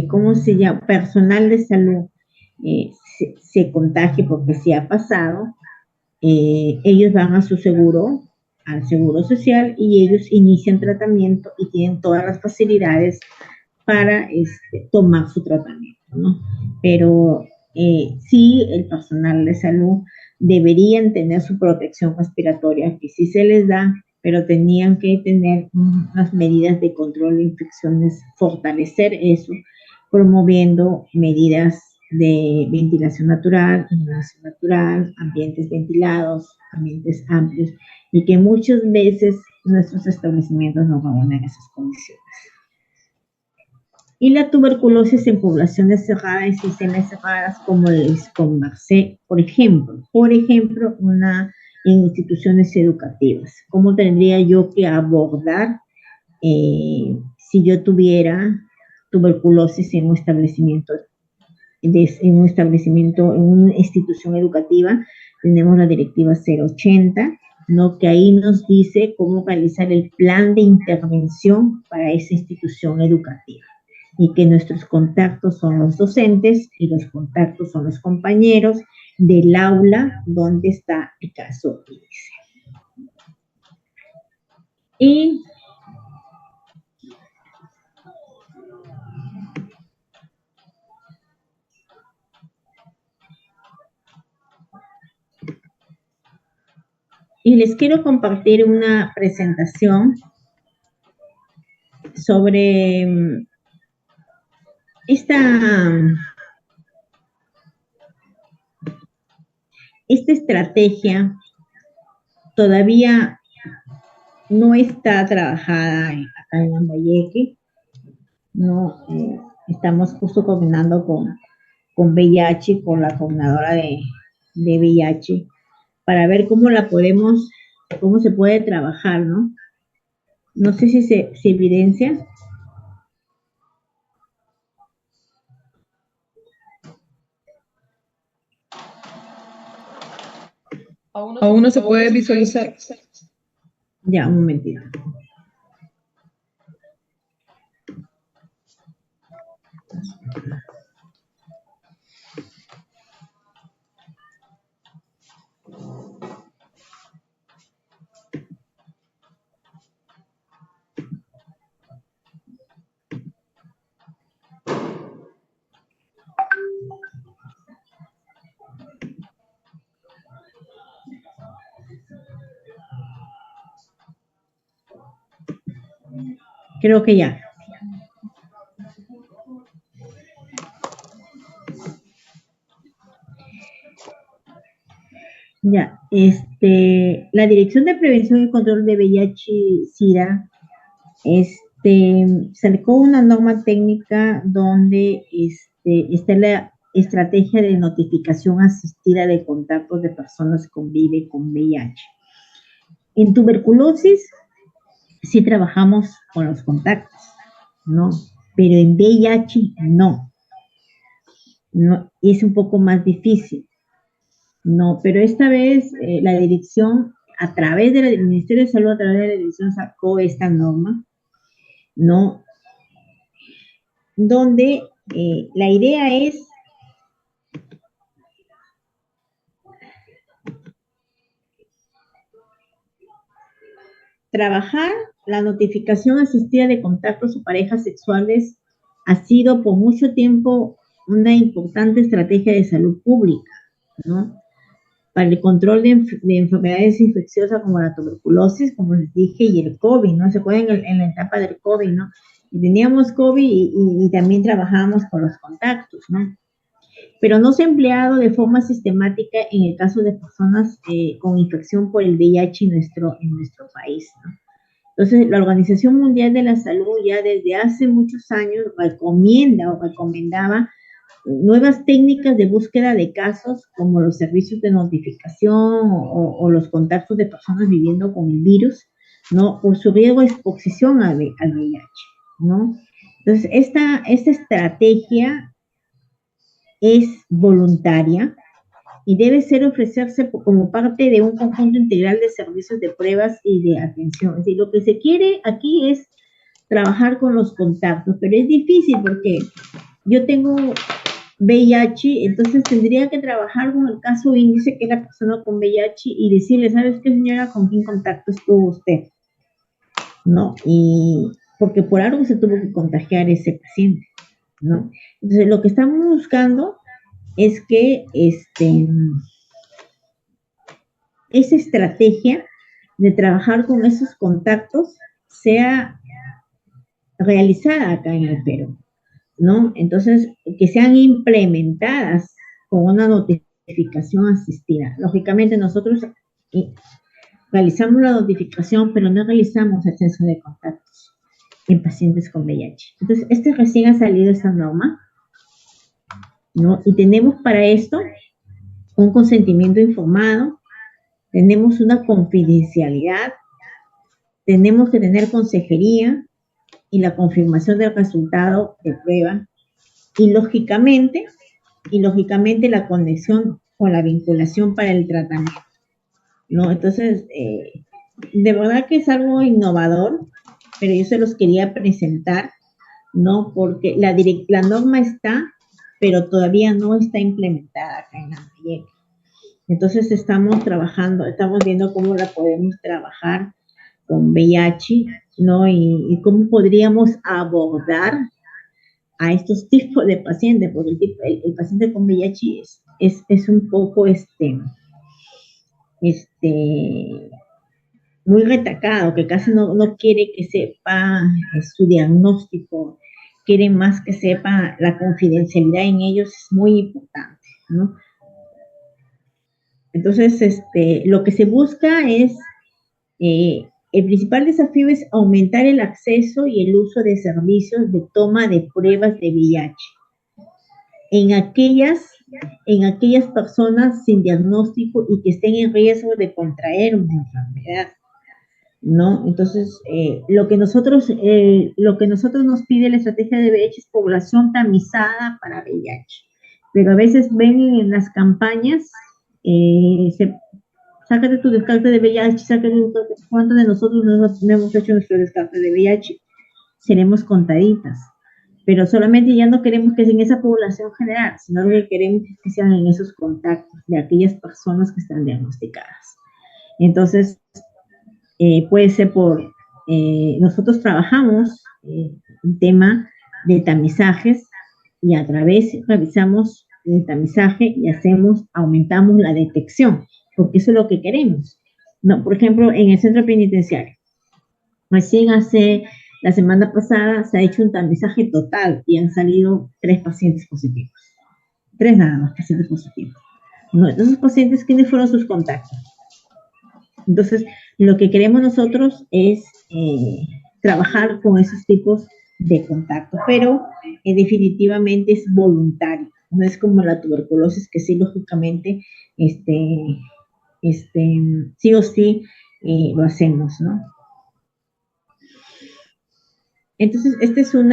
¿cómo se llama? Personal de salud se contagie, porque sí ha pasado, ellos van a su seguro, al seguro social, y ellos inician tratamiento y tienen todas las facilidades para tomar su tratamiento. ¿no? Pero sí, el personal de salud deberían tener su protección respiratoria, que sí se les da, pero tenían que tener unas medidas de control de infecciones, fortalecer eso, promoviendo medidas de ventilación natural, iluminación natural, ambientes ventilados, ambientes amplios, y que muchas veces nuestros establecimientos no reúnen esas condiciones. Y la tuberculosis en poblaciones cerradas y sistemas cerradas, como les conversé, por ejemplo, en instituciones educativas. ¿Cómo tendría yo que abordar si yo tuviera tuberculosis en un establecimiento, en una institución educativa? Tenemos la directiva 080, ¿no? Que ahí nos dice cómo realizar el plan de intervención para esa institución educativa, y que nuestros contactos son los docentes y los contactos son los compañeros del aula donde está el caso índice. Y les quiero compartir una presentación sobre esta estrategia. Todavía no está trabajada acá en Lambayeque, no, estamos justo coordinando con VIH, con la coordinadora de VIH, para ver cómo se puede trabajar, ¿no? No sé si se evidencia. Aún no se puede visualizar. Ya, un momentito. Creo que ya. Ya, la Dirección de Prevención y Control de VIH-Sida, sacó una norma técnica donde está la estrategia de notificación asistida de contactos de personas que conviven con VIH. En tuberculosis sí trabajamos con los contactos, ¿no? Pero en VIH no. No, es un poco más difícil. No, pero esta vez la dirección, a través del Ministerio de Salud, a través de la dirección, sacó esta norma, ¿no? Donde la idea es trabajar la notificación asistida de contactos o parejas sexuales. Ha sido por mucho tiempo una importante estrategia de salud pública, ¿no? Para el control de enfermedades infecciosas como la tuberculosis, como les dije, y el COVID, ¿no? Se acuerdan en la etapa del COVID, ¿no? Y teníamos COVID y también trabajábamos con los contactos, ¿no? Pero no se ha empleado de forma sistemática en el caso de personas con infección por el VIH en nuestro país, ¿no? Entonces, la Organización Mundial de la Salud ya desde hace muchos años recomienda o recomendaba nuevas técnicas de búsqueda de casos, como los servicios de notificación o los contactos de personas viviendo con el virus, ¿no? Por su riesgo de exposición al VIH, ¿no? Entonces, esta estrategia es voluntaria y debe ofrecerse como parte de un conjunto integral de servicios de pruebas y de atención. Es decir, lo que se quiere aquí es trabajar con los contactos, pero es difícil porque yo tengo VIH, entonces tendría que trabajar con el caso índice, que es la persona con VIH, y decirle, ¿sabes qué, señora? ¿Con quién contacto estuvo usted? ¿No? Y porque por algo se tuvo que contagiar ese paciente, ¿no? Entonces, lo que estamos buscando es que esa estrategia de trabajar con esos contactos sea realizada acá en el Perú, ¿no? Entonces, que sean implementadas con una notificación asistida. Lógicamente, nosotros realizamos la notificación, pero no realizamos el censo de contactos en pacientes con VIH. Entonces, recién ha salido esta norma, ¿no? Y tenemos para esto un consentimiento informado, tenemos una confidencialidad, tenemos que tener consejería y la confirmación del resultado de prueba y lógicamente la conexión con la vinculación para el tratamiento, ¿no? Entonces, de verdad que es algo innovador, pero yo se los quería presentar, ¿no? Porque la norma está, pero todavía no está implementada acá en Lambayeque. Entonces estamos trabajando, estamos viendo cómo la podemos trabajar con VIH, ¿no? Y cómo podríamos abordar a estos tipos de pacientes, porque el paciente con VIH es un poco muy retacado, que casi no quiere que sepa su diagnóstico, quieren más que sepa la confidencialidad en ellos, es muy importante, ¿no? Entonces, lo que se busca es, el principal desafío es aumentar el acceso y el uso de servicios de toma de pruebas de VIH en aquellas personas sin diagnóstico y que estén en riesgo de contraer una enfermedad, ¿no? Entonces, lo que nosotros nos pide la estrategia de VIH es población tamizada para VIH. Pero a veces ven en las campañas, sácate tu descarte de VIH, sácate ¿cuántos de nosotros no hemos hecho nuestro descarte de VIH? Seremos contaditas. Pero solamente ya no queremos que sea en esa población general, sino que queremos que sean en esos contactos de aquellas personas que están diagnosticadas. Entonces, puede ser nosotros trabajamos un tema de tamizajes y a través revisamos el tamizaje y aumentamos la detección, porque eso es lo que queremos. No, por ejemplo, en el centro penitenciario, recién la semana pasada se ha hecho un tamizaje total y han salido 3 pacientes positivos. 3 nada más pacientes positivos. No, esos pacientes, ¿quiénes fueron sus contactos? Entonces, lo que queremos nosotros es trabajar con esos tipos de contacto, pero definitivamente es voluntario, no es como la tuberculosis que sí, lógicamente, sí o sí lo hacemos, ¿no? Entonces, este es un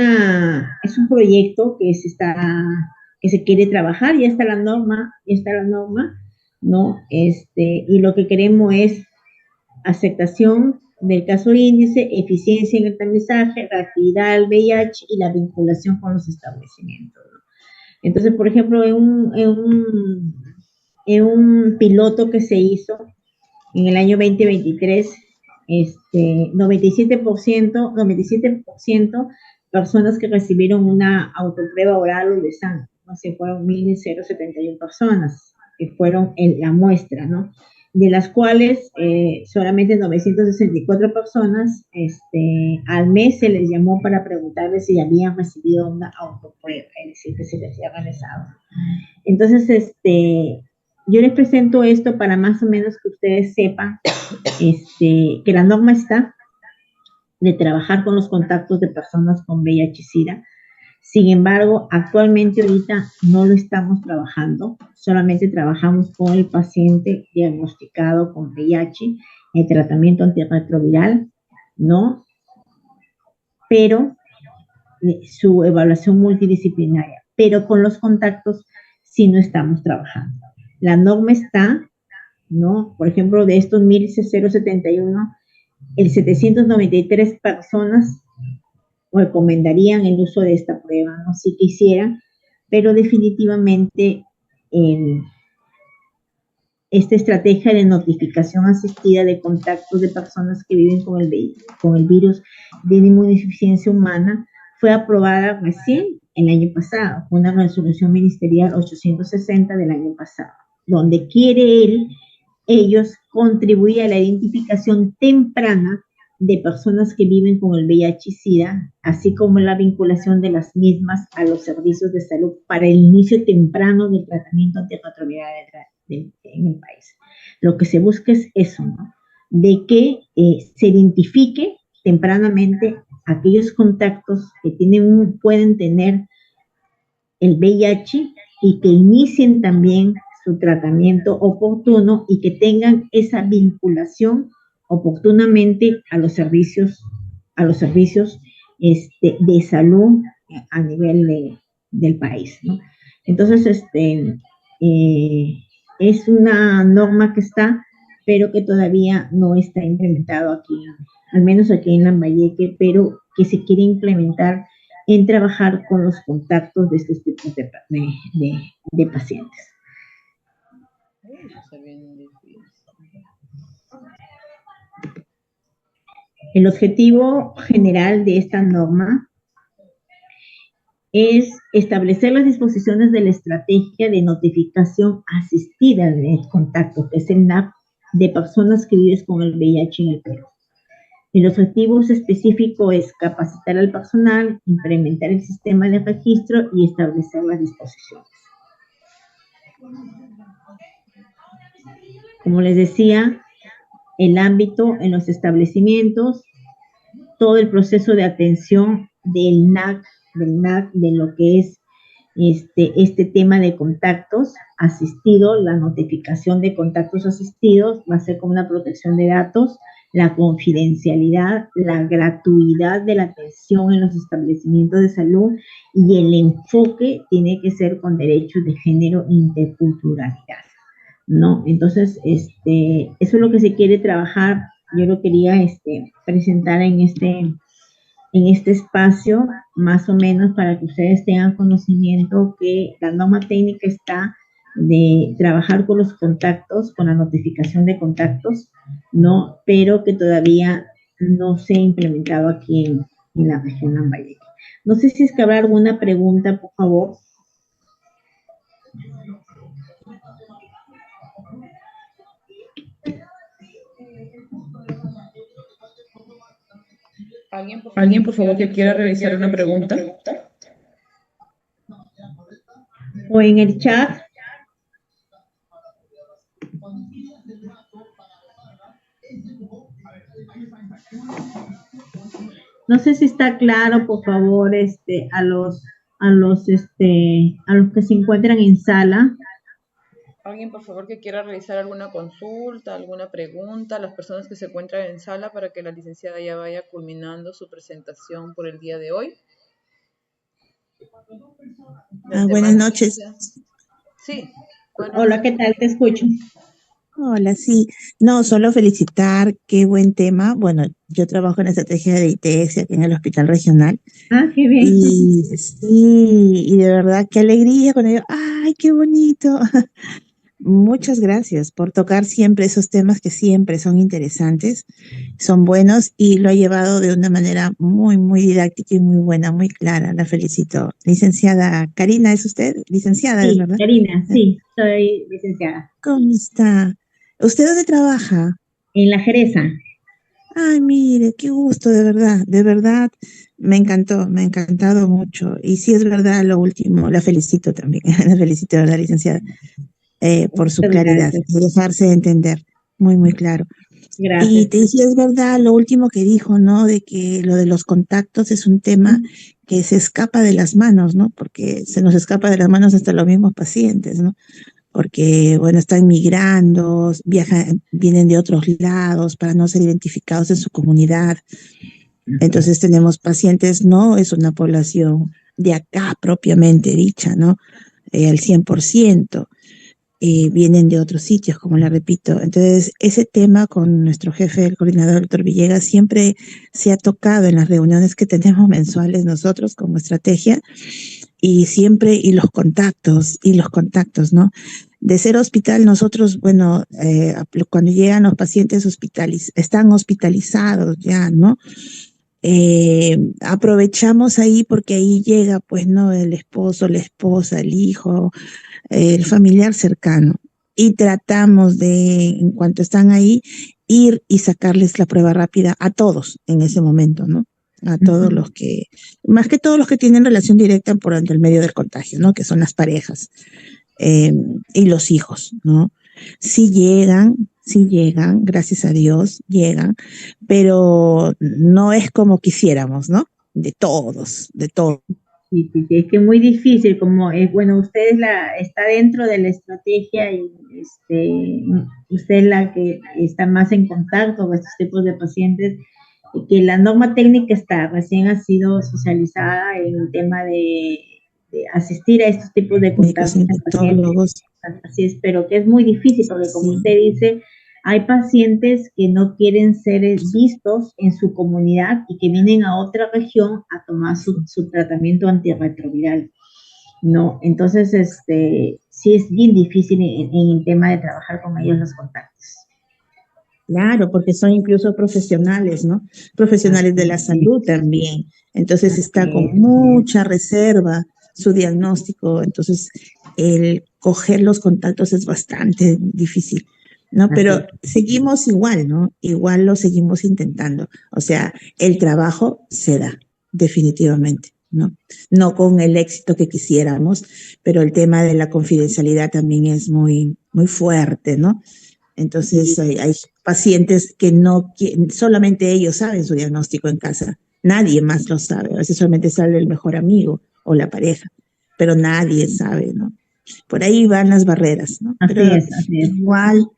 proyecto que se quiere trabajar, ya está la norma, ¿no? Y lo que queremos es aceptación del caso índice, eficiencia en el tamizaje, reactividad al VIH y la vinculación con los establecimientos, ¿no? Entonces, por ejemplo, en un piloto que se hizo en el año 2023, 97% personas que recibieron una autoprueba oral o de sangre, no sé, fueron 1.071 personas que fueron en la muestra, ¿no? De las cuales solamente 964 personas al mes se les llamó para preguntarles si habían recibido una autoprueba, es decir, que se les había realizado. Entonces, yo les presento esto para más o menos que ustedes sepan que la norma está de trabajar con los contactos de personas con VIH-Sida. Sin embargo, actualmente ahorita no lo estamos trabajando, solamente trabajamos con el paciente diagnosticado con VIH, el tratamiento antirretroviral, ¿no? Pero su evaluación multidisciplinaria, pero con los contactos sí no estamos trabajando. La norma está, ¿no? Por ejemplo, de estos 1.071, el 793 personas recomendarían el uso de esta prueba, ¿no? Si quisieran, pero definitivamente esta estrategia de notificación asistida de contactos de personas que viven con el virus de inmunodeficiencia humana fue aprobada recién el año pasado, una resolución ministerial 860 del año pasado, donde quiere ellos contribuir a la identificación temprana de personas que viven con el VIH y SIDA, así como la vinculación de las mismas a los servicios de salud para el inicio temprano del tratamiento antirretroviral en el país. Lo que se busca es eso, ¿no? De que se identifique tempranamente aquellos contactos que pueden tener el VIH y que inicien también su tratamiento oportuno y que tengan esa vinculación oportunamente a los servicios de salud a nivel del país, ¿no? Entonces, es una norma que está, pero que todavía no está implementado aquí, al menos aquí en Lambayeque, pero que se quiere implementar en trabajar con los contactos de estos tipos de pacientes. El objetivo general de esta norma es establecer las disposiciones de la estrategia de notificación asistida de contacto, que es el NAP, de personas que viven con el VIH en el Perú. El objetivo específico es capacitar al personal, implementar el sistema de registro y establecer las disposiciones. Como les decía, el ámbito en los establecimientos, todo el proceso de atención del NAC, de lo que es este tema de contactos asistidos, la notificación de contactos asistidos va a ser como una protección de datos, la confidencialidad, la gratuidad de la atención en los establecimientos de salud y el enfoque tiene que ser con derechos de género e interculturalidad, ¿no? Entonces, eso es lo que se quiere trabajar. Yo lo quería presentar en este espacio, más o menos para que ustedes tengan conocimiento que la norma técnica está de trabajar con los contactos, con la notificación de contactos, ¿no? Pero que todavía no se ha implementado aquí en la región Lambayeque. No sé si es que habrá alguna pregunta, por favor. ¿Alguien, por favor, que quiera realizar una pregunta? O en el chat. No sé si está claro, por favor, a los que se encuentran en sala. Alguien, por favor, que quiera realizar alguna consulta, alguna pregunta, las personas que se encuentran en sala para que la licenciada ya vaya culminando su presentación por el día de hoy. Buenas noches. Sí. Hola, ¿qué tal? Te escucho. Hola, sí. No, solo felicitar, qué buen tema. Bueno, yo trabajo en estrategia de ITS aquí en el Hospital Regional. Ah, qué bien. Y sí, y de verdad, qué alegría cuando digo, ¡ay, qué bonito! Muchas gracias por tocar siempre esos temas que siempre son interesantes, son buenos y lo ha llevado de una manera muy, muy didáctica y muy buena, muy clara. La felicito. Licenciada Karina, ¿es usted? Licenciada, sí, ¿verdad? Karina, sí, soy licenciada. ¿Cómo está? ¿Usted dónde trabaja? En La Jereza. Ay, mire, qué gusto, de verdad, me encantó, me ha encantado mucho. Y sí es verdad lo último, la felicito también, la felicito, ¿verdad, licenciada? Por su claridad y dejarse entender, muy, muy claro. Gracias. Y sí es verdad lo último que dijo, ¿no? De que lo de los contactos es un tema que se escapa de las manos, ¿no? Porque se nos escapa de las manos hasta los mismos pacientes, ¿no? Porque, bueno, están migrando, vienen de otros lados para no ser identificados en su comunidad. Entonces tenemos pacientes, no es una población de acá propiamente dicha, ¿no? Al 100%. Vienen de otros sitios, como le repito. Entonces, ese tema con nuestro jefe, el coordinador, doctor Villegas, siempre se ha tocado en las reuniones que tenemos mensuales nosotros como estrategia, y siempre, y los contactos, ¿no? De ser hospital, nosotros, bueno, cuando llegan los pacientes están hospitalizados ya, ¿no? aprovechamos ahí porque ahí llega, pues, ¿no? El esposo, la esposa, el hijo, el familiar cercano. Y tratamos de, en cuanto están ahí, ir y sacarles la prueba rápida a todos en ese momento, ¿no? A todos los que, más que todos los que tienen relación directa por el medio del contagio, ¿no? Que son las parejas y los hijos, ¿no? Sí llegan, gracias a Dios, llegan, pero no es como quisiéramos, ¿no? De todos, de todos. Sí, sí, sí, es que es muy difícil, como es, bueno, está dentro de la estrategia y usted es la que está más en contacto con estos tipos de pacientes, y que la norma técnica recién ha sido socializada en el tema de asistir a estos tipos de Médicos contactos en pacientes. infectólogos, Así es, pero que es muy difícil porque como sí, usted dice, hay pacientes que no quieren ser vistos en su comunidad y que vienen a otra región a tomar su tratamiento antirretroviral. No, entonces, sí es bien difícil en el tema de trabajar con ellos los contactos. claro, porque son incluso profesionales, ¿no? Profesionales de la salud también. Entonces está Así con es. mucha reserva su diagnóstico. Entonces, el coger los contactos es bastante difícil, ¿no? Así Pero es. seguimos igual, ¿no? Igual lo seguimos intentando. O sea, el trabajo se da, definitivamente, ¿no? No con el éxito que quisiéramos, pero el tema de la confidencialidad también es muy, muy fuerte, ¿no? Entonces, Sí, hay pacientes que no quieren, solamente ellos saben su diagnóstico en casa. Nadie más lo sabe. A veces solamente sabe el mejor amigo o la pareja, pero nadie sabe, ¿no? Por ahí van las barreras, ¿no? así Pero es, así es.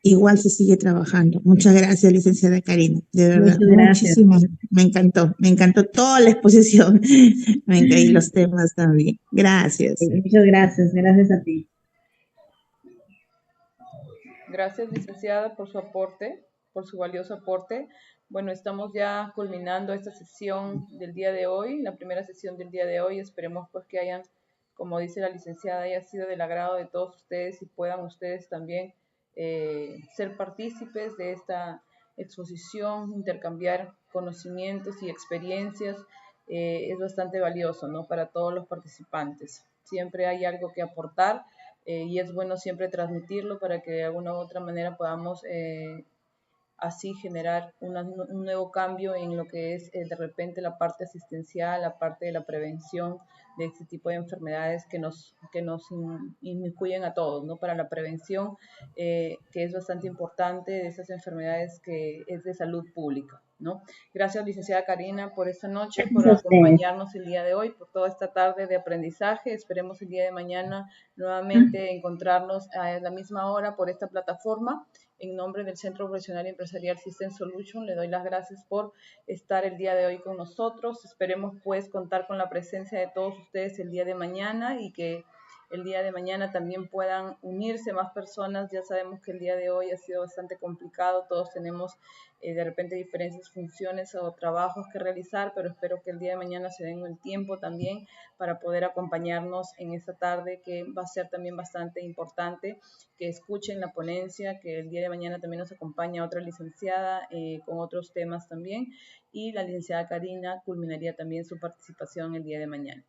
igual se sigue trabajando. Muchas gracias, licenciada Karina. De verdad, Muchas gracias. muchísimo. Me encantó toda la exposición. Y los temas también. Gracias. Muchas gracias. Gracias a ti. Gracias, licenciada, por su aporte, por su valioso aporte. Bueno, estamos ya culminando esta sesión del día de hoy, la primera sesión del día de hoy. Esperemos pues que hayan, como dice la licenciada, haya sido del agrado de todos ustedes y puedan ustedes también ser partícipes de esta exposición, intercambiar conocimientos y experiencias. Es bastante valioso, ¿no? Para todos los participantes. Siempre hay algo que aportar y es bueno siempre transmitirlo para que de alguna u otra manera podamos así generar un nuevo cambio en lo que es de repente la parte asistencial, la parte de la prevención de este tipo de enfermedades que nos inmiscuyen a todos, ¿no? Para la prevención, que es bastante importante de esas enfermedades que es de salud pública, ¿no? Gracias, licenciada Karina, por esta noche, por Gracias a ustedes. acompañarnos el día de hoy, por toda esta tarde de aprendizaje. Esperemos el día de mañana nuevamente encontrarnos a la misma hora por esta plataforma. En nombre del Centro Profesional y Empresarial System Solution, le doy las gracias por estar el día de hoy con nosotros. Esperemos pues contar con la presencia de todos ustedes el día de mañana y que el día de mañana también puedan unirse más personas. Ya sabemos que el día de hoy ha sido bastante complicado, todos tenemos de repente diferentes funciones o trabajos que realizar, pero espero que el día de mañana se den el tiempo también para poder acompañarnos en esta tarde que va a ser también bastante importante, que escuchen la ponencia, que el día de mañana también nos acompaña otra licenciada con otros temas también, y la licenciada Karina culminaría también su participación el día de mañana.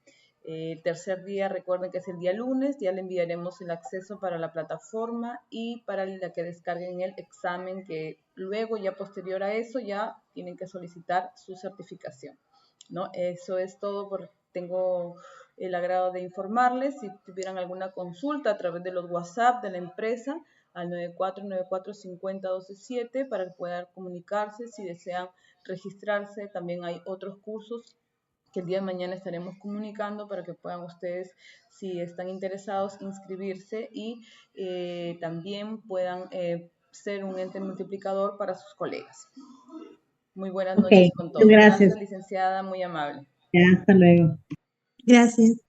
El tercer día, recuerden que es el día lunes, ya le enviaremos el acceso para la plataforma y para la que descarguen el examen, que luego, ya posterior a eso, ya tienen que solicitar su certificación, ¿no? Eso es todo. Tengo el agrado de informarles. Si tuvieran alguna consulta a través de los WhatsApp de la empresa, al 94945012 para que puedan comunicarse. Si desean registrarse, también hay otros cursos que el día de mañana estaremos comunicando para que puedan ustedes, si están interesados, inscribirse y también puedan ser un ente multiplicador para sus colegas. Muy buenas Ok, noches con muchas todos. gracias. Gracias, licenciada, muy amable. Ya, hasta luego. Gracias.